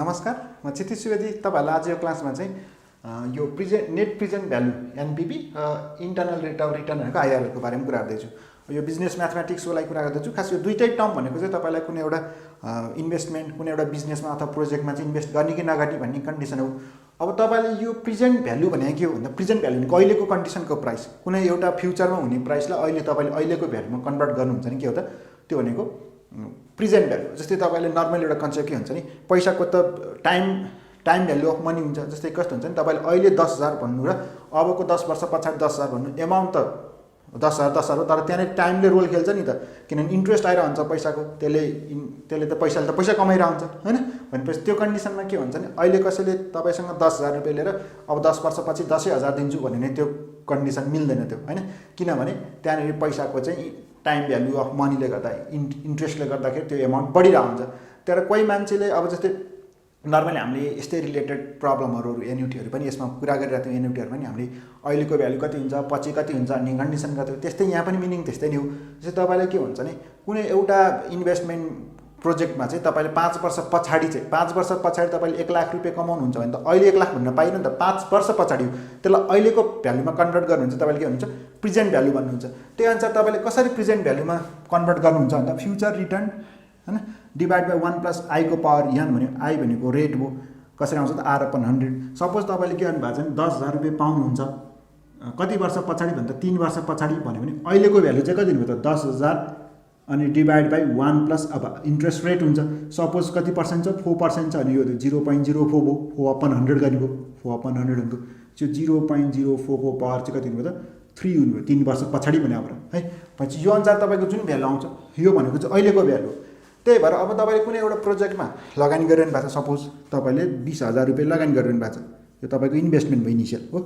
नमस्कार, म क्षितिज सुवेदी। तपाईहरुलाई आज यो क्लासमा चाहिँ यो net present value NPV internal rate of रिटर्नहरुको आईआरआर को बारेमा कुरा गर्दै छु। यो बिजनेस म्याथमेटिक्सको लागि कुरा गर्दै छु। खास यो दुईटै टर्म भनेको चाहिँ तपाईलाई कुनै एउटा इन्भेस्टमेन्ट कुनै एउटा बिजनेसमा अथवा प्रोजेक्टमा चाहिँ इन्भेस्ट गर्ने कि नगर्ने भन्ने कन्डिसन हो। अब तपाईले यो प्रेजेन्ट भ्यालु भनेको के हो भन्दा प्रेजेन्ट भ्यालु भनेको अहिलेको कन्डिसनको प्राइस, कुनै एउटा फ्युचरमा हुने प्राइसलाई अहिले तपाईले अहिलेको भ्यालुमा कन्भर्ट गर्नुहुन्छ नि के हो त, त्यो भनेको प्रेजेन्ट भ्यालु। जस्तै तपाईले नर्मल एउटा कन्सेप्ट के हुन्छ नि, पैसाको त टाइम भ्यालु अफ मनी हुन्छ। जस्तै कस्तो हुन्छ नि, तपाईले अहिले 10,000 भन्नु र अबको 10 वर्ष पछाडि 10,000 भन्नु, एमाउन्ट त 10,000 हो, तर त्यहाँ टाइमले रोल खेल्छ नि त, किनभने इन्ट्रेस्ट आइरहन्छ पैसाको, त्यसले त पैसा कमाइरहन्छ हैन। भनेपछि त्यो कन्डिसनमा के हुन्छ नि, अहिले कसैले तपाईसँग 10,000 रुपैयाँ लिएर अब 10 वर्षपछि 10,000 दिन्छु भन्ने नै त्यो कन्डिसन मिल्दैन त्यो हैन। किनभने त्यहाँनिर पैसाको चाहिँ टाइम भ्यालु अफ मनीले गर्दा इन्ट्रेस्टले गर्दाखेरि त्यो एमाउन्ट बढिरहेको हुन्छ। तर कोही मान्छेले अब जस्तै नर्मली हामीले यस्तै रिलेटेड प्रब्लमहरू एन्युटीहरू पनि यसमा कुरा गरिरहेको थियौँ। एन्युटीहरू पनि हामीले अहिलेको भ्यालु कति हुन्छ, पछि कति हुन्छ, अनि कन्डिसन कति हो, त्यस्तै यहाँ पनि मिनिङ त्यस्तै नै हो। जस्तै तपाईँलाई के हुन्छ नि, कुनै एउटा इन्भेस्टमेन्ट प्रोजेक्टमा चाहिँ तपाईँले 5 वर्ष पछाडि चाहिँ 5 वर्ष पछाडि तपाईँले 1 लाख रुपियाँ कमाउनुहुन्छ भने त अहिले 1 लाख भन्न पाइन नि त, 5 वर्ष पछाडि हो। त्यसलाई अहिलेको भ्यालुमा कन्भर्ट गर्नुहुन्छ तपाईँले के भन्नुहुन्छ, प्रेजेन्ट भ्यालु भन्नुहुन्छ। त्यही अनुसार तपाईँले कसरी प्रेजेन्ट भ्यालुमा कन्भर्ट गर्नुहुन्छ भन्दा फ्युचर रिटर्न हैन डिभाइड बाई 1 प्लस आई को पावर n भन्यो, आई भनेको रेट हो, कसरी आउँछ त r/100। सपोज तपाईँले के गर्नु भएको छ भने 10,000 रुपियाँ पाउनुहुन्छ कति वर्ष पछाडि भन्दा 3 वर्ष पछाडि भन्यो भने अहिलेको भ्यालु चाहिँ कति दिनुभयो त 10,000 अनि डिभाइड बाई 1 प्लस अब इन्ट्रेस्ट रेट हुन्छ। सपोज कति पर्सेन्ट छ, 4% छ अनि यो 0.04 भयो, 4/100 गर्नुभयो, 4/100 हुनुभयो, त्यो 0.04 को पावर चाहिँ कति हुनुभयो त 3 हुनुभयो, 3 वर्ष पछाडि भने अब है। पछि यो अनुसार तपाईँको जुन भ्यालु आउँछ यो भनेको चाहिँ अहिलेको भ्यालु हो। त्यही भएर अब तपाईँले कुनै एउटा प्रोजेक्टमा लगानी गरिरहनु भएको छ, सपोज तपाईँले 20,000 रुपियाँ लगानी गरिरहनु भएको छ, यो तपाईँको इन्भेस्टमेन्ट भयो इनिसियल हो।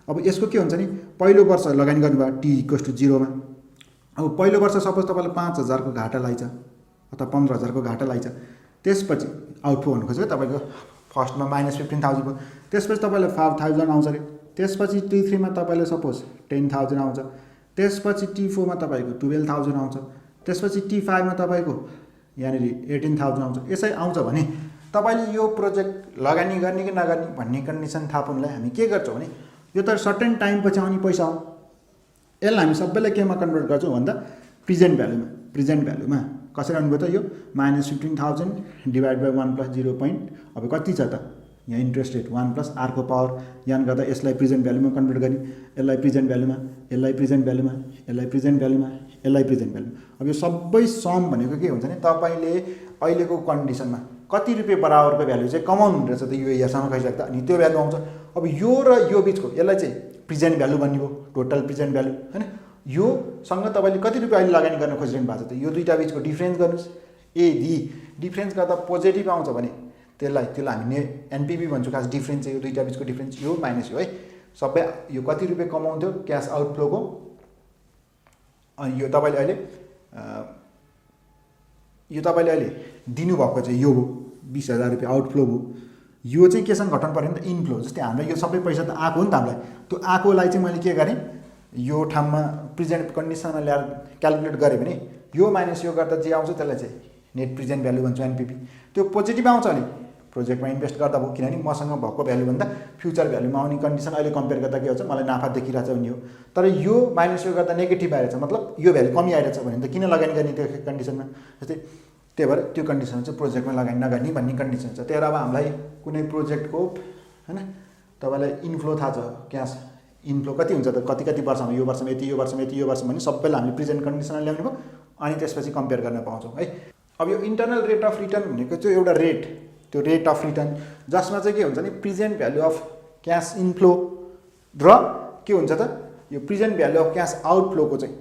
अब यसको के हुन्छ नि, पहिलो वर्ष लगानी गर्नुभयो t=0 मा, अब पहिलो वर्ष सपोज तपाईँले 5,000 को घाटा लाग्छ अथवा 15,000 को घाटा लाग्छ, त्यसपछि आउटफ्लो भन्नु खोजेको तपाईँको फर्स्टमा -15,000 भयो, त्यसपछि तपाईँले 5,000 आउँछ अरे, त्यसपछि T3 मा तपाईँले सपोज 10,000 आउँछ, त्यसपछि T4 मा तपाईँको 12,000 आउँछ, त्यसपछि T5 मा तपाईँको यहाँनिर 18,000 आउँछ। यसै आउँछ भने तपाईँले यो प्रोजेक्ट लगानी गर्ने कि नगर्ने भन्ने कन्डिसन थाहा पाउनलाई हामी के गर्छौँ भने यो त सर्टेन टाइम पछि आउने पैसा हो, यसलाई हामी सबैलाई केमा कन्भर्ट गर्छौँ भन्दा प्रेजेन्ट भ्यालुमा कसरी आउनुभयो त, यो -15,000 डिभाइड बाई 1 प्लस 0. अब कति छ त यहाँ इन्ट्रेस्ट रेट 1 प्लस r को पावर n गर्दा यसलाई प्रेजेन्ट भ्यालुमा कन्भर्ट गर्ने, यसलाई प्रेजेन्ट भ्यालुमा, यसलाई प्रेजेन्ट भ्यालुमा, यसलाई प्रेजेन्ट भ्यालुमा, यसलाई प्रेजेन्ट भ्यालुमा। अब यो सबै सम भनेको के हुन्छ नि, तपाईँले अहिलेको कन्डिसनमा कति रुपियाँ बराबरको भ्यालु चाहिँ कमाउनु रहेछ त यो यहाँसम्म गइसक्दा, अनि त्यो भ्यालु आउँछ। अब यो र यो बिचको यसलाई चाहिँ प्रेजेन्ट भ्यालु भन्ने भयो, टोटल प्रेजेन्ट भ्यालु हैन। यो सँग तपाईँले कति रुपियाँ अहिले लगानी गर्न खोजिरहनु भएको छ त, यो दुईटा बिचको डिफरेन्स गर्नुहोस्। यदि डिफरेन्स गर्दा पोजिटिभ आउँछ भने त्यसलाई हामी एनपीभी भन्छौँ। खास डिफरेन्स चाहिँ यो दुईटा बिचको डिफरेन्स यो माइनस यो है, सबै यो कति रुपियाँ कमाउँथ्यो क्यास आउटफ्लोको, अनि यो तपाईँले अहिले दिनुभएको चाहिँ यो हो 20,000 रुपियाँ आउटफ्लो भयो। यो चाहिँ केसँग घटाउनु पऱ्यो नि त, इनफ्लो। जस्तै हाम्रो यो सबै पैसा त आएको हो नि त हामीलाई, त्यो आएकोलाई चाहिँ मैले के गरेँ, यो ठाउँमा प्रेजेन्ट कन्डिसनमा ल्याएर क्यालकुलेट गरेँ भने यो माइनस यो गर्दा जे आउँछ त्यसलाई चाहिँ नेट प्रेजेन्ट भ्यालु भन्छ एनपीभी। त्यो पोजिटिभ आउँछ अनि प्रोजेक्टमा इन्भेस्ट गर्दा भयो, किनभने मसँग भएको भ्यालुभन्दा फ्युचर भ्यालुमा आउने कन्डिसन अहिले कम्पेयर गर्दा के हुन्छ, मलाई नाफा देखिरहेछ भन्ने हो। तर यो माइनस यो गर्दा नेगेटिभ आइरहेछ, मतलब यो भ्यालु कमी आइरहेछ भने त किन लगानी गर्ने त्यो कन्डिसनमा। जस्तै त्यही भएर त्यो कन्डिसन चाहिँ प्रोजेक्टमा लगानी नगर्ने भन्ने कन्डिसन छ। त्यही भएर अब हामीलाई कुनै प्रोजेक्टको हैन तपाईँलाई इन्फ्लो थाहा छ, क्यास इन्फ्लो कति हुन्छ त, कति वर्षमा, यो वर्षमा यति, यो वर्षमा यति, यो वर्षमा भने सबैलाई हामीले प्रेजेन्ट कन्डिसनमा ल्याउने भयो, अनि त्यसपछि कम्पेयर गर्न पाउँछौँ है। अब यो इन्टरनल रेट अफ रिटर्न भनेको चाहिँ एउटा रेट, त्यो रेट अफ रिटर्न जसमा चाहिँ के हुन्छ नि, present value of cash inflow र के हुन्छ त यो प्रेजेन्ट भ्यालु अफ क्यास आउटफ्लोको चाहिँ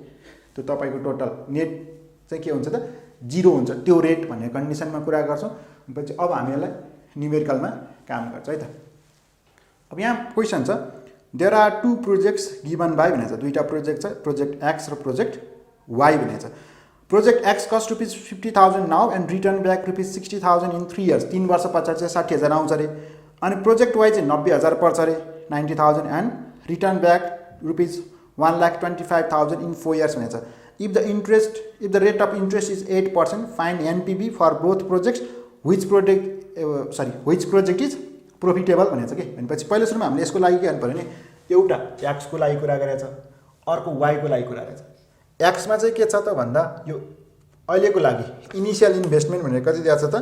त्यो तपाईँको टोटल नेट चाहिँ के हुन्छ त 0 हुन्छ। त्यो रेट भन्ने कन्डिसनमा कुरा गर्छौँ। पछि अब हामी यसलाई न्युमेरिकलमा काम गर्छ है त। अब यहाँ क्वेसन छ, there are 2 projects given by भनेको छ, दुईवटा प्रोजेक्ट छ, प्रोजेक्ट एक्स र प्रोजेक्ट वाई भनेको छ। Project X cost ₹50,000 now and return back ₹60,000 in 3 years, 3 वर्ष पछाडि चाहिँ 60,000 आउँछ अरे। अनि प्रोजेक्ट वाई चाहिँ 90,000 पर्छ अरे, 90,000 and return back ₹1,25,000 in 4 years भनेको छ। If the rate of interest is 8%, find NPV for both projects which project is profitable भनेको छ कि। भनेपछि पहिलो सुरुमा हामीले यसको लागि के गर्नु पऱ्यो भने एउटा एक्सको लागि कुरा गरेको छ, अर्को वाईको लागि कुरा गरेको छ। एक्समा चाहिँ के छ त भन्दा यो अहिलेको लागि इनिसियल इन्भेस्टमेन्ट भनेर कति दिएको छ त,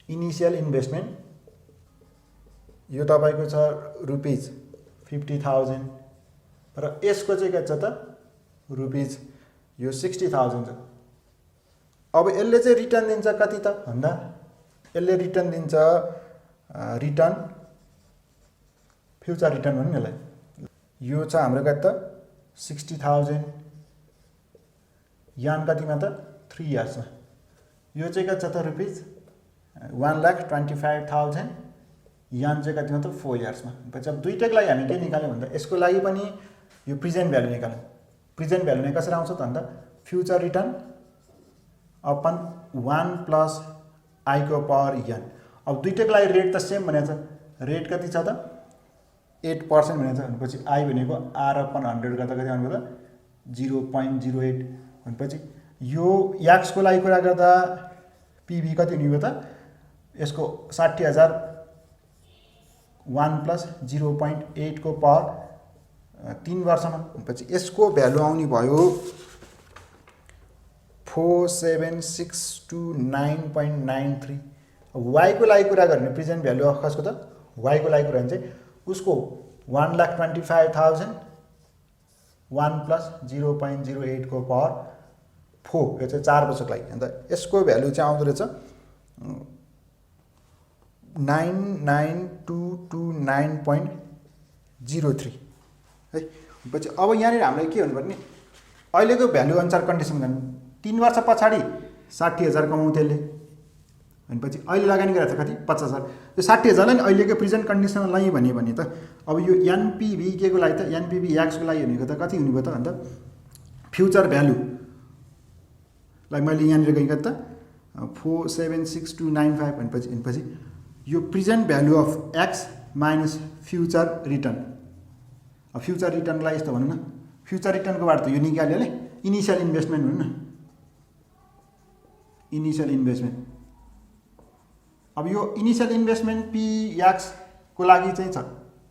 इनिसियल इन्भेस्टमेन्ट यो तपाईँको छ ₹50,000 र यसको चाहिँ के छ त यो ₹60,000 छ। अब यसले चाहिँ रिटर्न दिन्छ कति त भन्दा यसले रिटर्न दिन्छ रिटर्न फ्युचर रिटर्न भनौँ यसलाई। यो छ हाम्रो कति त 60,000 यान कतिमा त 3 इयर्समा। यो चाहिँ कति छ त ₹1,25,000 यान चाहिँ कतिमा त 4 इयर्समा। पछि अब दुईटैको लागि हामी के निकाल्यौँ भन्दा यसको लागि पनि यो प्रेजेन्ट भ्यालु निकाल्यौँ। प्रेजेन्ट भ्यालु नै कसरी आउँछ त भन्दा फ्युचर रिटर्न अपन 1 + I को पावर n। अब दुईटैको लागि रेट त सेम भनेको छ, रेट कति छ त 8% भनेको छ। भनेपछि I भनेको R/100 गर्दा कति आउनु त 0.08। भनेपछि यो एक्स को लागि कुरा गर्दा PV कति हुने भयो त यसको 60,000 1 + 0.8 को पावर 3 वर्षमा। पछि यसको भ्यालु आउने भयो 4762.9.93। वाई को लागि कुरा गर्ने प्रेजेन्ट भ्यालु अफ कसको त वाई को लागि कुरा भने चाहिँ उसको 1,25,000 1 + 0.08 को पावर 4, यो चाहिँ 4 वर्षको लागि। अन्त यसको भ्यालु चाहिँ आउँदो रहेछ 99,229.03 है। पछि अब यहाँनिर हामीलाई के भन्नु पर्ने अहिलेको भ्यालु अनुसार कन्डिसन गर्नु। 3 वर्ष पछाडि 60,000 कमाउँथ्यो यसले, भनेपछि अहिले लगानी गरेको छ कति 50,000। यो 60,000लाई नि अहिलेको प्रेजेन्ट कन्डिसनमा लगाइ भने त अब यो एनपिभी के को लागि त एनपिभी एक्सको लागि भनेको त कति हुने भयो त भन्दा फ्युचर भ्यालु लाइक मैले यहाँनिर गएँ कति त 476295 भनेपछि यो present value of x minus future return. अब फ्युचर रिटर्नलाई यस्तो भनौँ न, फ्युचर रिटर्नको बाट त यो निकाल्यो नि इनिसियल इन्भेस्टमेन्ट भनौँ न, इनिसियल इन्भेस्टमेन्ट। अब यो इनिसियल इन्भेस्टमेन्ट PX को लागि चाहिँ छ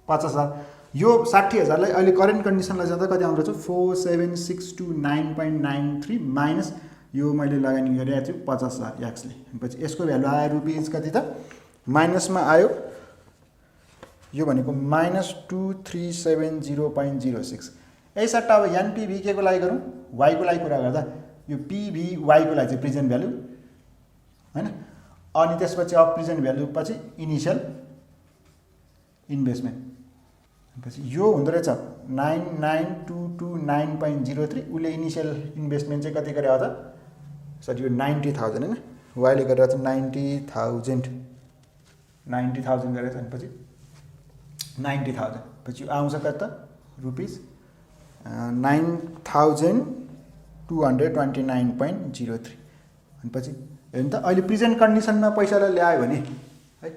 50,000। यो 60,000लाई अहिले करेन्ट कन्डिसनलाई जाँदा कति आउँदो रहेछ 4762.9.93 माइनस यो मैले लगानी गरेको छु 50,000 एक्सले। पछि यसको भ्यालु आयो रुपिज कति त माइनसमा आयो, यो भनेको -2370.06। यसट्टा अब एनपिभी के को लागि गरौँ वाई को लागि कुरा गर्दा यो PV वाई को लागि चाहिँ प्रेजेन्ट भ्यालु हैन, अनि त्यसपछि अब प्रेजेन्ट भ्यालु पछि इनिसियल इन्भेस्टमेन्ट। पछि यो हुँदो रहेछ 99,229.03। उसले इनिसियल इन्भेस्टमेन्ट चाहिँ कति गरे हो त सरी यो 90,000 हैन, वाईले गरेर चाहिँ 90,000 गरेछ। अनि पछि 90,000 पछि आउँछ कति त रुपिज 9,229.03। अनि पछि हेर्नु त अहिले प्रेजेन्ट कन्डिसनमा पैसालाई ल्यायो भने है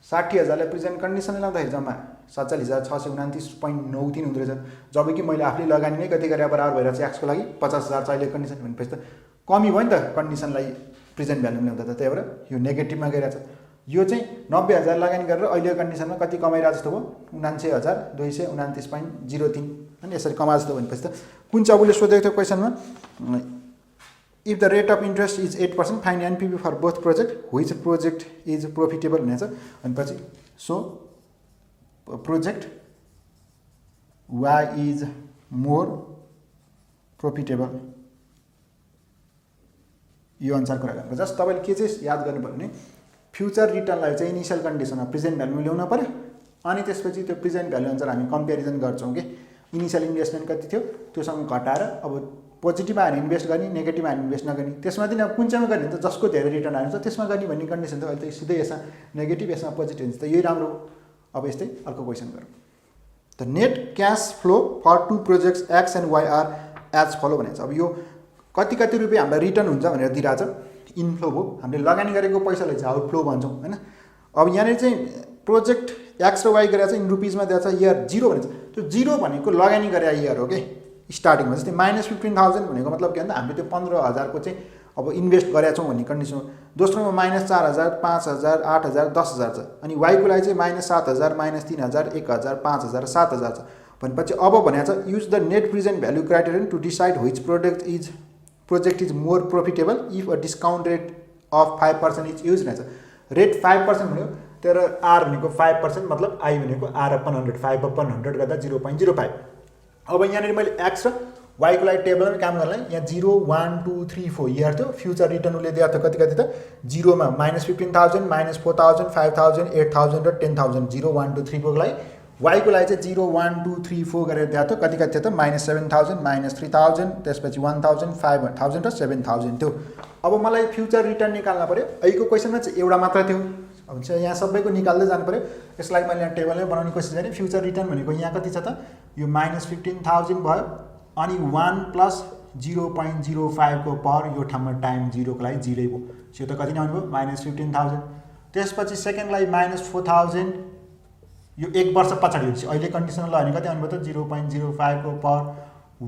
60,000लाई प्रेजेन्ट कन्डिसनले ल्याउँदाखेरि जम्मा 47,629.93 हुँदो रहेछ। जबकि मैले आफूले लगानी नै कति गरे बराबर भइरहेको छ एक्सको लागि 50,000 चाहिँ अहिले कन्डिसन भनेपछि त कमी भयो नि त कन्डिसनलाई प्रेजेन्ट भ्यालु ल्याउँदा त, त्यही भएर यो नेगेटिभमा गइरहेछ। यो चाहिँ 90,000 लगानी गरेर अहिलेको कन्डिसनमा कति कमाइरहेको जस्तो भयो 79,229.03 अनि यसरी कमाए जस्तो भनेपछि त कुन चाहिँ उसले सोधेको थियो क्वेसनमा if the rate of interest is 8% find NPV for both project which project is profitable भनेछ। अनि पछि so project Y is more profitable, यो अनुसार कुरा गर्नु। जस्ट तपाईँले के चाहिँ याद गर्नु पर्यो भने फ्युचर रिटर्नलाई चाहिँ इनिसियल कन्डिसनमा प्रेजेन्ट भ्यालुमा ल्याउनु पर्यो, अनि त्यसपछि त्यो प्रेजेन्ट भ्यालु अनुसार हामी कम्पेरिजन गर्छौँ कि इनिसियल इन्भेस्टमेन्ट कति थियो त्योसँग घटाएर अब पोजिटिभ आयो भने इन्भेस्ट गर्ने, नेगेटिभ आयो भने इन्भेस्ट नगर्ने, त्यसमा पनि अब कुन चाहिँमा गर्ने त जसको धेरै रिटर्न आएको छ त्यसमा गर्ने भन्ने कन्डिसन त अहिले त सिधै यसमा नेगेटिभ यसमा पोजिटिभ हुन्छ त यही राम्रो। अब यस्तै अर्को क्वेसन गरौँ। The net cash flow for two projects X and Y are as follow भनेको छ। अब यो कति रुपियाँ हामीलाई रिटर्न हुन्छ भनेर दिइरहेको छ, इनफ्लो भयो, हामीले लगानी गरेको पैसालाई चाहिँ आउटफ्लो भन्छौँ हैन। अब यहाँनिर चाहिँ प्रोजेक्ट एक्स र वाई गरेर चाहिँ इन रुपिजमा दिएको छ इयर 0 भनेको छ। त्यो 0 भनेको लगानी गरे इयर हो कि स्टार्टिङमा। जस्तै -15,000 भनेको मतलब के भन्दा हामीले त्यो 15,000 को चाहिँ अब इन्भेस्ट गरेका छौँ भन्ने कन्डिसन। दोस्रोमा -4000, 5000, 8000, 10000 छ। अनि वाईको लागि चाहिँ -7000, -3000, 1000, 5000, 7000 छ। भनेपछि अब भनेको छ use the net present value criterion to decide which project is more profitable if a discount rate of 5% is use भनेको छ। रेट 5% भन्यो तर आर भनेको 5%, मतलब आई भनेको R/100, 5/100 गर्दा 0.05। अब यहाँनिर मैले एक्स र वाईको लागि टेबलमा काम गर्नलाई यहाँ 0, 1, 2, 3, 4 इयर थियो। फ्युचर रिटर्न उसले दिएको थियो कति त 0मा -15,000, -4,000, 5,000, 8,000 र 10,000, 0, 1, 2, 3, 4 को लागि। वाईको लागि चाहिँ 0, 1, 2, 3, 4 गरेर दिएको थियो कति थियो त -7,000, -3,000, त्यसपछि 1,000, 5,000 र 7,000 थियो। अब मलाई फ्युचर रिटर्न निकाल्न पर्यो। अहिलेको क्वेसनमा चाहिँ एउटा मात्र थियो। अब चाहिँ यहाँ सबैको निकाल्दै जानु पर्यो। यसलाई मैले यहाँ टेबलमै बनाउने कोसिस गरेँ। फ्युचर रिटर्न भनेको यहाँ कति छ त यो -15,000 भयो अनि 1 + 0.05 को पर यो ठाउँमा टाइम 0 को लागि 0 भयो। यो त कति नै आउनु भयो -15,000। त्यसपछि सेकेन्डलाई -4,000 यो 1 वर्ष पछाडि हुन्छ। अहिले कन्डिसन ल भने कति आउनु भयो त 0.05 को पर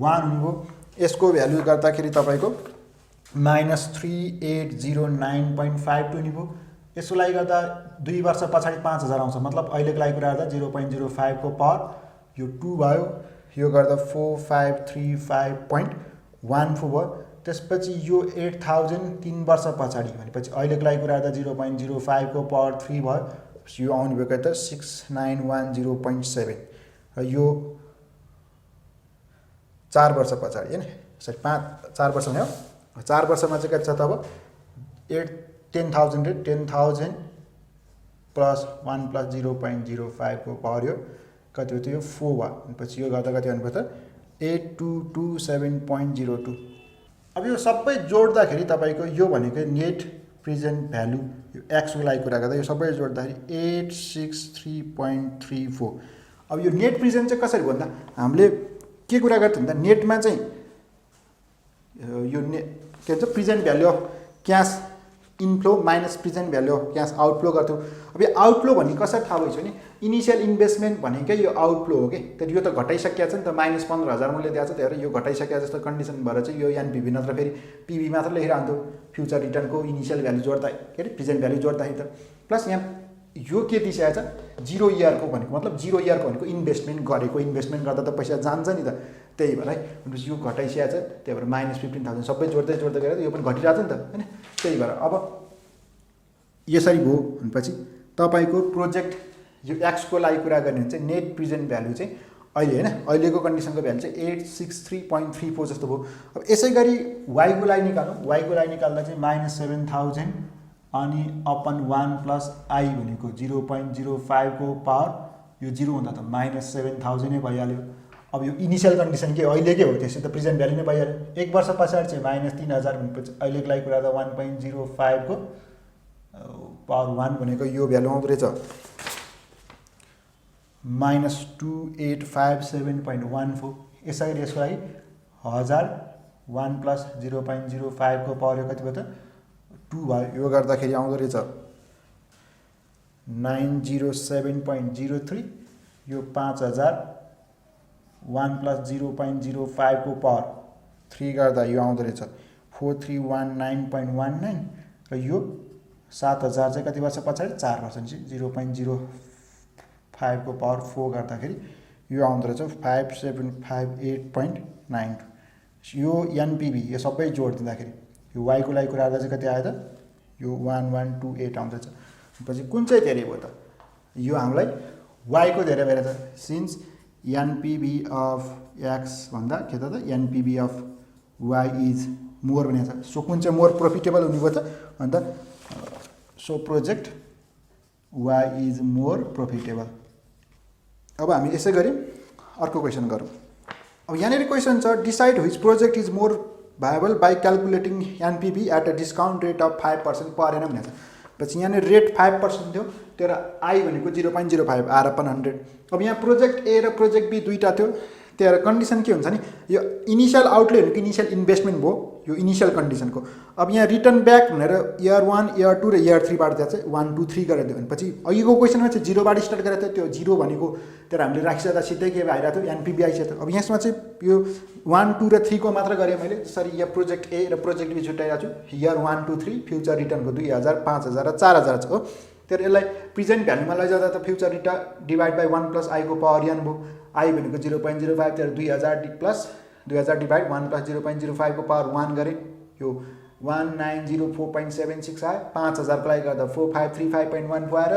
1 हुनुभयो। यसको भ्यालु गर्दाखेरि तपाईँको -3809.52 हुनुभयो। यसको लागि गर्दा 2 वर्ष पछाडि 5000 आउँछ। मतलब अहिलेको लागि कुरा गर्दा 0.05 को पर यो 2 भयो। यो गर्दा 4535.14 भयो। त्यसपछि यो 8000 3 वर्ष पछाडि भनेपछि अहिलेको लागि कुरा गर्दा 0.05 को पर 3 भयो। यो आउनु भएको त 6910.7 र यो 4 वर्ष पछाडि हैन सरी 4 वर्ष नै हो। 4 वर्षमा चाहिँ कति छ त अब 10,000 रे 10,000 + 1 + 0.05 को पर यो कति हो त यो 4 भयो। पछि यो गर्दा कति आउनु भयो त 8227.02। अब यो सबै जोड्दाखेरि तपाईँको यो भनेको नेट प्रेजेन्ट भ्यालु यो एक्सको लागि कुरा गर्दा यो सबै जोड्दाखेरि 863.34। अब यो नेट प्रेजेन्ट चाहिँ कसरी भन्दा हामीले के कुरा गर्थ्यौँ भन्दा नेटमा चाहिँ यो के भन्छ present value of cash inflow minus present value of cash outflow गर्थ्यौँ। अब यो आउटफ्लो भन्ने कसरी थाहा भइसक्यो भने इनिसियल इन्भेस्टमेन्ट भनेकै यो आउटफ्लो हो कि। तर यो त घटाइसकेको छ नि त -15,000 मूल्य दिएको छ। त्यही भएर यो घटाइसकेको जस्तो कन्डिसन भएर चाहिँ यो एनपिभी नत्र फेरि पिभी मात्र लेखिरहन्थ्यो। फ्युचर रिटर्नको इनिसियल भ्यालु जोड्दा के अरे प्रेजेन्ट भ्यालु जोड्दाखेरि त प्लस यहाँ यो के दिइसकेको छ 0 इयरको भनेको मतलब 0 इयरको भनेको इन्भेस्टमेन्ट गरेको। इन्भेस्टमेन्ट गर्दा त पैसा जान्छ नि त। त्यही भएर है भनेपछि यो घटाइसकेको छ। त्यही भएर -15,000 सबै जोड्दै गएर यो पनि घटिरहेको छ नि त हैन। त्यही भएर अब यसरी भयो भनेपछि तपाईँको प्रोजेक्ट यो एक्सको लागि कुरा गर्ने भने चाहिँ नेट प्रेजेन्ट भ्यालु चाहिँ अहिले हैन अहिलेको कन्डिसनको भ्यालु चाहिँ 863.34 जस्तो भयो। अब यसै गरी वाईको लागि निकाल्नु। वाईको लागि निकाल्दा चाहिँ -7,000 अनि अपन 1 + I भनेको 0.05 को पावर यो 0 हुँदा त -7,000 नै भइहाल्यो। अब यो इनिसियल कन्डिसन के अहिलेकै हो त्यसै त प्रेजेन्ट भ्यालु नै भइहाल्यो। 1 वर्ष पछाडि चाहिँ -3000 भनेपछि अहिलेको लागि कुरा गर्दा 1.05 को पावर 1 भनेको यो भ्यालु आउँदो रहेछ -2857.14। यसै गरी यसको लागि 1000 1 + 0.05 को पावर यो कति भयो त 2 भयो। यो गर्दाखेरि आउँदो रहेछ 907.03। यो 5000 1 + 0.05 को पावर 3 गर्दा यो आउँदो रहेछ 4319.19 र यो 7000 चाहिँ कति वर्ष पछाडि 4 वर्ष चाहिँ 0.05 को पावर 4 गर्दाखेरि यो आउँदो रहेछ 5758.92। यो एनपिभी यो सबै जोड दिँदाखेरि यो वाईको लागि कुरा गर्दा चाहिँ कति आयो त यो 1128 आउँदैछ। पछि कुन चाहिँ धेरै भयो त यो हामीलाई वाईको धेरै भएर छ। सिन्स एनपिभी अफ एक्स भन्दा के त एनपिभी अफ वाई इज मोर भनेको छ। सो कुन चाहिँ मोर प्रोफिटेबल हुने भयो त अन्त so project Y is more profitable. अब हामी यसै गरी अर्को क्वेसन गरौँ। अब यहाँनिर क्वेसन छ decide which project is more viable by calculating NPV at a discount rate of 5% per annum भनेको छ। पछि यहाँनिर रेट 5% थियो तर आई भनेको 0.05 R/100। अब यहाँ प्रोजेक्ट ए र प्रोजेक्ट बी दुईवटा थियो। त्यही भएर कन्डिसन के हुन्छ नि यो इनिसियल आउटले भनेको इनिसियल इन्भेस्टमेन्ट भयो। यो इनिसियल कन्डिसनको। अब यहाँ रिटर्न ब्याक भनेर इयर 1 इयर 2 र इयर 3 बाट चाहिँ 1 2 3 गरेर दियो भनेपछि अघिको क्वेसनमा चाहिँ 0 बाट स्टार्ट गरेको थियो, त्यो 0 भनेको तर हामीले राखिसक्दा सिधै के भइरहेको थियो एनपिभी आइसक्यो। अब यसमा चाहिँ यो 1 2 र 3 को मात्र गरेँ मैले। जसरी यहाँ प्रोजेक्ट ए र प्रोजेक्ट बी छुट्याइरहेको छु। इयर 1 2 3 फ्युचर रिटर्नको 2000 5000 र 4000 छ हो। तर यसलाई प्रेजेन्ट भ्यालुमा लैजाँदा त future return divide by 1 plus I को पावर n भयो। आई भनेको 0.05 तर 2000 प्लस 2000 डिभाइड 1 प्लस 0.05 को पावर 1 गरेँ, यो 1904.76 आयो। 5000 को लागि गर्दा 4535.14 आएर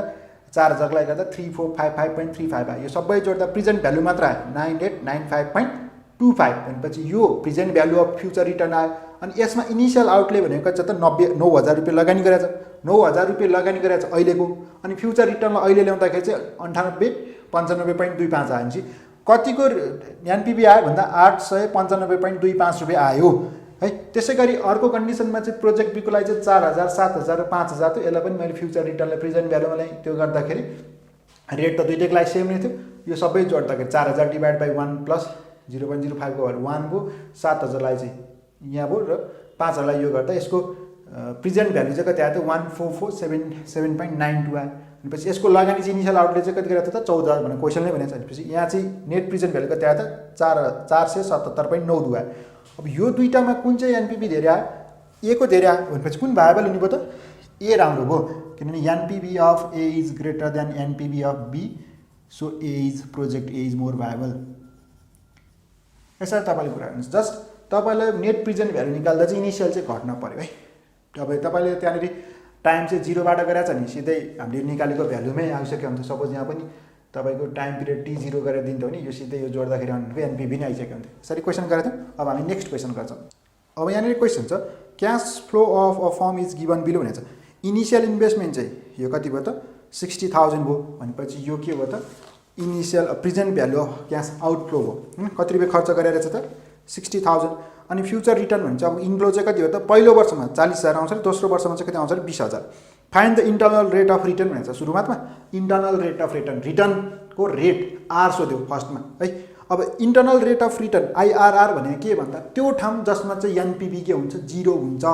4000 को लागि गर्दा 3455.35 आयो। यो सबै जोड्दा प्रेजेन्ट भ्यालु मात्र आयो 9895.25 भनेपछि यो present value of future return आयो। अनि यसमा इनिसियल आउटले भनेको चाहिँ त 9000 रुपियाँ लगानी गरेछ, 9000 रुपियाँ लगानी गरेछ अहिलेको। अनि फ्युचर रिटर्नलाई अहिले ल्याउँदाखेरि चाहिँ 9895.25 आयो भने कतिको एनपिभी आयो भन्दा 895.25 रुपियाँ आयो है। त्यसै गरी अर्को कन्डिसनमा चाहिँ प्रोजेक्ट बीको लागि चाहिँ 4000 7000 र 5000 थियो। यसलाई पनि मैले फ्युचर रिटर्नलाई प्रेजेन्ट भ्यालुमा ल्याएँ। त्यो गर्दाखेरि रेट त दुइटैको लागि सेम नै थियो। यो सबै जोड्दाखेरि 4000 डिभाइड बाई 1 प्लस 0.05 को 1 भयो, 7000 लाई चाहिँ यहाँ भयो र 5000 लाई यो गर्दा यसको प्रेजेन्ट भ्यालु चाहिँ कति आयो त 1447.92 आयो। भनेपछि यसको लगानी चाहिँ इनिसियल आउटले चाहिँ कति गरेको थियो त 14000 भनेर क्वेसनले भनेको छ। भनेपछि यहाँ चाहिँ नेट प्रेजेन्ट भ्यालु कति आयो त 477.92 आयो। अब यो दुईटामा कुन चाहिँ एनपिभी धेरै आयो? ए को धेरै आयो भनेपछि कुन भाइबल हुने भयो त? ए राम्रो भयो, किनभने NPV of A is greater than NPV of B, so A is project A is more viable. यसरी तपाईँले कुरा गर्नुहोस्। जस्ट तपाईँलाई नेट प्रेजेन्ट भ्यालु निकाल्दा चाहिँ इनिसियल चाहिँ घट्न पऱ्यो है। तपाईँले त्यहाँनिर टाइम चाहिँ 0 बाट गरेछ नि सिधै हामीले निकालेको भ्यालुमै आइसक्यो हुन्छ। सपोज यहाँ पनि तपाईँको टाइम पिरियड T0 गरेर दिन्थ्यो भने यो सिधै यो जोड्दाखेरि एनपिभी नै आइसक्यो हुन्थ्यो। यसरी क्वेसन गरेको थियौँ। अब हामी नेक्स्ट क्वेसन गर्छौँ। अब यहाँनिर क्वेसन छ cash flow of a firm is given below भनेको छ। इनिसियल इन्भेस्टमेन्ट चाहिँ यो कति भयो त 60000 भयो भनेपछि यो के भयो त initial present value of cash outflow भयो। कति रुपियाँ खर्च गरेर छ त 60000। अनि फ्युचर रिटर्न भन्छ अब इन्फ्लो चाहिँ कति हो त पहिलो वर्षमा 40000 आउँछ, दोस्रो वर्षमा चाहिँ कति आउँछ 20000। Find the internal rate of return भन्छ सुरुवातमा। इन्टरनल रेट अफ रिटर्न, रिटर्नको रेट आर सोध्यो फर्स्टमा है। अब internal rate of return IRR भनेको के भन्दा त्यो ठाउँ जसमा चाहिँ एनपिभी के हुन्छ 0 हुन्छ।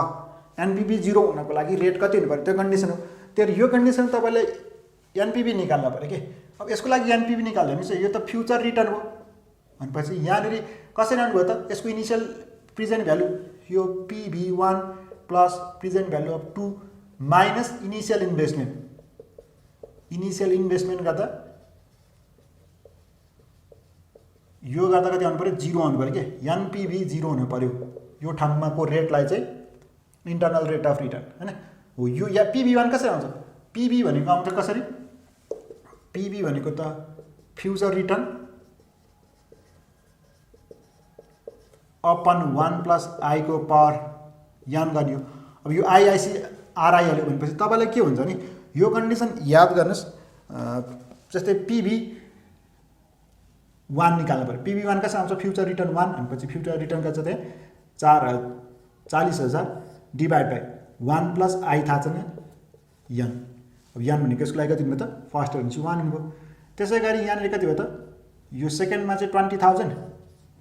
एनपिभी 0 हुनको लागि रेट कति हुनु पर्यो त्यो कन्डिसन हो। तर यो कन्डिसन तपाईँले एनपिभी निकाल्नु पऱ्यो कि। अब यसको लागि एनपिभी निकाल्यो भने चाहिँ यो त फ्युचर रिटर्न हो भनेपछि यहाँनिर कसरी आउनुभयो त यसको इनिसियल प्रेजेन्ट भ्यालु यो PV1 plus present value of 2 minus initial investment. Initial investment गर्दा यो गर्दा कति आउनु पऱ्यो 0 आउनु पऱ्यो कि। एनपिभी 0 हुनु पऱ्यो यो ठाउँमा को रेटलाई चाहिँ इन्टरनल रेट अफ रिटर्न हैन हो। यो या PV1 कसरी आउँछ? PV भनेको आउँछ कसरी? PV भनेको त future return upon 1 plus I को पावर n गरियो। अब यो आइआइसी आरआई हाल्यो भनेपछि तपाईँलाई के हुन्छ नि यो कन्डिसन याद गर्नुहोस्। जस्तै PV1 निकाल्नु पऱ्यो। PV1 कसरी आउँछ? फ्युचर रिटर्न 1 भनेपछि फ्युचर रिटर्न कति छ त्यहाँ 40000 डिभाइड बाई 1 प्लस आई थाहा छैन n। अब n भनेको यसको लागि कति भयो त फर्स्ट भनेपछि 1 हुनुभयो। त्यसै गरी यहाँनिर कति भयो त यो सेकेन्डमा चाहिँ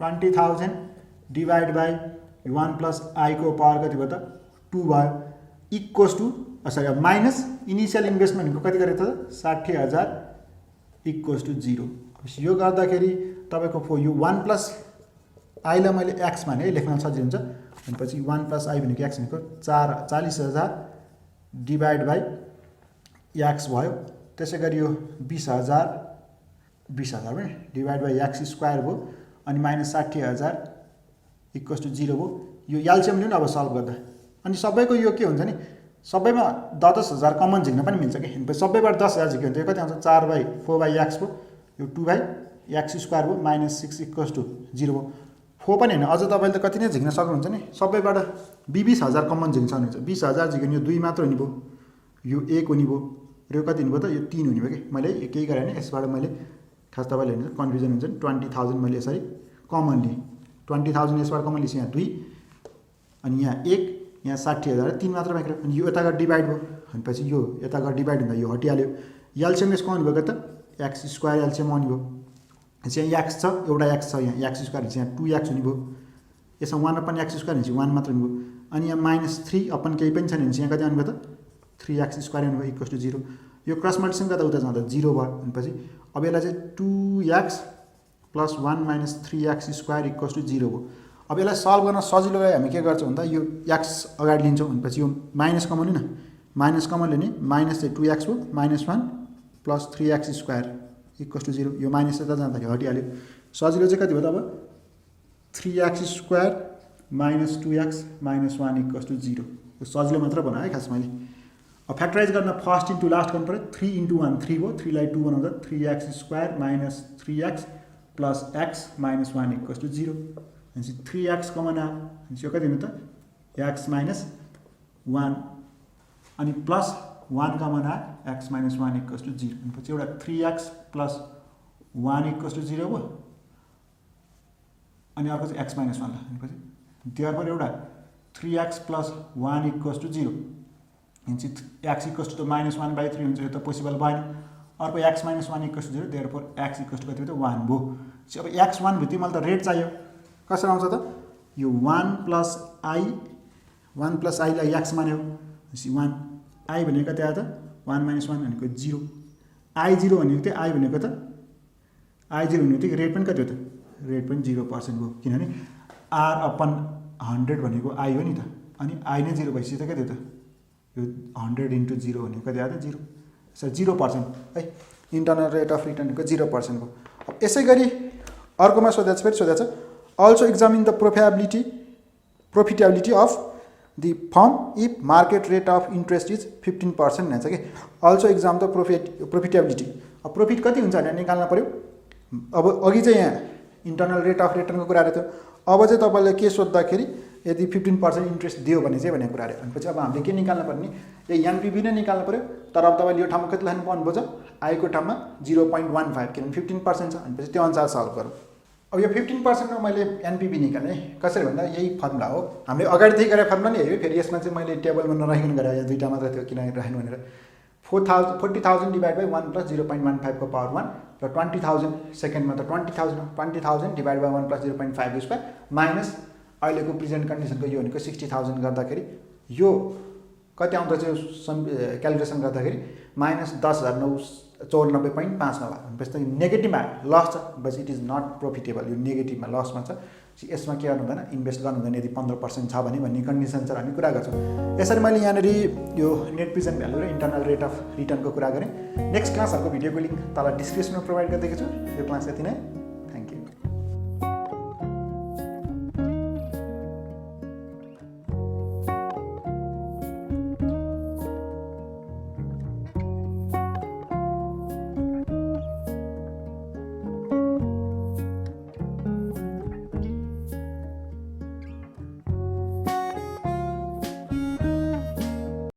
20000 डिभाइड बाई 1 प्लस आई को पावर कति भयो त 2 भयो equals to sorry minus initial इन्भेस्टमेन्टको कति गरेको छ 60000 इक्वल्स टू 0। यो गर्दाखेरि तपाईँको यो 1 प्लस आईलाई मैले एक्स भने लेख्न सजिलो हुन्छ भनेपछि 1 प्लस आई भनेको एक्स भनेको 40000 डिभाइड बाई एक्स भयो। त्यसै गरी यो 20000 पनि डिभाइड बाई एक्स स्क्वायर भयो अनि माइनस 60000 इक्वल्स टू 0 भयो। यो एलसिएम लिनु अब सल्भ गर्दा अनि सबैको यो के हुन्छ नि सबैमा 10,000 कमन झिक्न पनि मिल्छ कि। सबैबाट 10,000 झिक्यो भने त्यो कति आउँछ 4/4/x भयो यो 2/x स्क्वायर भयो माइनस 6 इक्वल्स टू 0 भयो। 4 पनि होइन अझ तपाईँले त कति नै झिक्न सक्नुहुन्छ नि सबैबाट 20,000 कमन झिक्न सक्नुहुन्छ। 20,000 झिक्यो यो 2 मात्र हुने भयो यो 1 हुने भयो र यो कति हुने भयो त यो 3 हुने भयो कि। मैले केही गरेँ नि यसबाट मैले खास तपाईँले हेर्नु कन्फ्युजन हुन्छ नि 20,000 मैले यसरी कमन लिएँ 20,000 यसबाट कमन लिएँ यहाँ 2 अनि यहाँ 1 यहाँ 60,000 3 मात्र बाँकी अनि यो यता गएर डिभाइड भयो भनेपछि यो यता गएर डिभाइड हुँदा यो हटिहाल्यो। एलसिएम यसको आउनु भएको त एक्स स्क्वायर एलसिएम आउने भयो। यहाँ एक्स छ एउटा एक्स छ यहाँ एक्स स्क्वायर यहाँ 2x हुने भयो यसमा 1/x² भनेपछि 1 मात्र हुनुभयो। अनि यहाँ -3 अपन केही पनि छैन भनेपछि यहाँ कति आउनुभयो त 3x² आउनुभयो इक्वल्स टु 0। यो क्रस मल्टिप्लिकेसन गर्दा उता जाँदा 0 भयो भनेपछि अब यसलाई चाहिँ 2x + 1 - 3x² इक्वल्स टु 0 भयो। अब यसलाई सल्भ गर्न सजिलो भए हामी के गर्छौँ भन्दा यो x अगाडि लिन्छौँ भनेपछि यो माइनस कमन लिन, माइनस कमन लिने माइनस चाहिँ 2x भयो -1 + 3x² इक्वल्स टु 0। यो माइनस यता जाँदाखेरि हटिहाल्यो। सजिलो चाहिँ कति भयो त अब 3x² - 2x - 1 इक्वल्स टु 0। यो सजिलो मात्र बनाएँ है खास मैले। अब फ्याक्टराइज गर्न फर्स्ट इन्टु लास्ट गर्नु पऱ्यो। 3 × 1 3 भयो, 3 लाई 2 बनाउँदा 3x² - 3x + x - 1 equals to 0। भनेपछि 3x कमन आयो भनेपछि यो कति हुनु त x - 1 अनि प्लस 1 कमन आयो x - 1 इक्वल्स टु 0। भनेपछि एउटा 3x + 1 इक्वल्स टु 0 भयो अनि अर्को चाहिँ x - 1 ल। भनेपछि देयरफोर एउटा 3x + 1 इक्वल्स टु 0 भनेपछि x इक्वल्स टु -1/3 हुन्छ। यो त पोसिबल भएन। अर्को x - 1 equals to 0 therefore x equals to कति भयो त 1 भयो। अब x 1 भयो मैले त रेट चाहियो कसरी आउँछ त यो 1 + i लाई x मान्यो भनेपछि 1 i भनेको कति आयो त 1 - 1 भनेको 0, i0 भनेको थियो i भनेको त i0 भनेको थियो रेट पनि कति हो त रेट पनि 0% भयो किनभने r/100 भनेको i हो नि त। अनि i नै 0 भएपछि त कति हो त यो 100 × 0 भनेको कति आयो त 0, सो 0% है। इन्टर्नल रेट अफ रिटर्नको 0% भयो। अब यसै गरी अर्कोमा सोधेको छ, फेरि सोधेको छ also examine the profitability of the form if market rate of interest is 15% भन्छ कि अल्सो एक्जाम द प्रॉफिटेबिलिटी। अब प्रॉफिट कति हुन्छ भनेर निकाल्न पऱ्यो। अब अघि चाहिँ यहाँ इन्टर्नल रेट अफ रिटर्नको कुरा थियो, अब चाहिँ तपाईँले के सोद्धाखेरि यदि 15% इन्ट्रेस्ट दियो भने चाहिँ भन्ने कुरा अरे। भनेपछि अब हामीले के निकाल्नु पर्ने यही एनपिभी नै निकाल्नु पऱ्यो। तर अब तपाईँले यो ठाउँमा कति लानु पर्नुपर्छ आईको ठाउँमा 0.15 किनभने 15% छ भनेपछि त्यो अनुसार सल्भ गरौँ। अब यो 15% मैले एनपिभी निकाल्ने कसरी भन्दा यही फर्मुला हो हामीले अगाडिदेखि गरेर फर्मुला नै हेऱ्यो। फेरि यसमा चाहिँ मैले टेबलमा नराखिकन गरेँ, यहाँ दुईवटा मात्र थियो किन राख्नु भनेर 40,000 डिभाइड बाई 1 + 0.15 को पावर 1 र 20,000 सेकेन्डमा त 20,000 डिभाइड बाई 1 + 0.5² माइनस अहिलेको प्रेजेन्ट कन्डिसनको यो भनेको 60,000 गर्दाखेरि यो कति आउँदछ यो क्यालकुलेसन गर्दाखेरि -10,994.5 भयो। भनेपछि त नेगेटिभ आयो, लस छ, बस इट इज नट प्रॉफिटेबल। यो नेगेटिभमा लसमा छ, यसमा के गर्नु हुँदैन इन्भेस्ट गर्नु हुँदैन यदि 15% छ भने भन्ने कन्डिसन छ हामी कुरा गर्छौँ। यसरी मैले यहाँनिर यो नेट प्रेजेन्ट भ्यालु र इन्टर्नल रेट अफ रिटर्नको कुरा गरेँ। नेक्स्ट क्लासहरूको भिडियोको लिङ्क तल डिस्क्रिप्सनमा प्रोभाइड गरिदिएको छु। यो क्लास यति नै।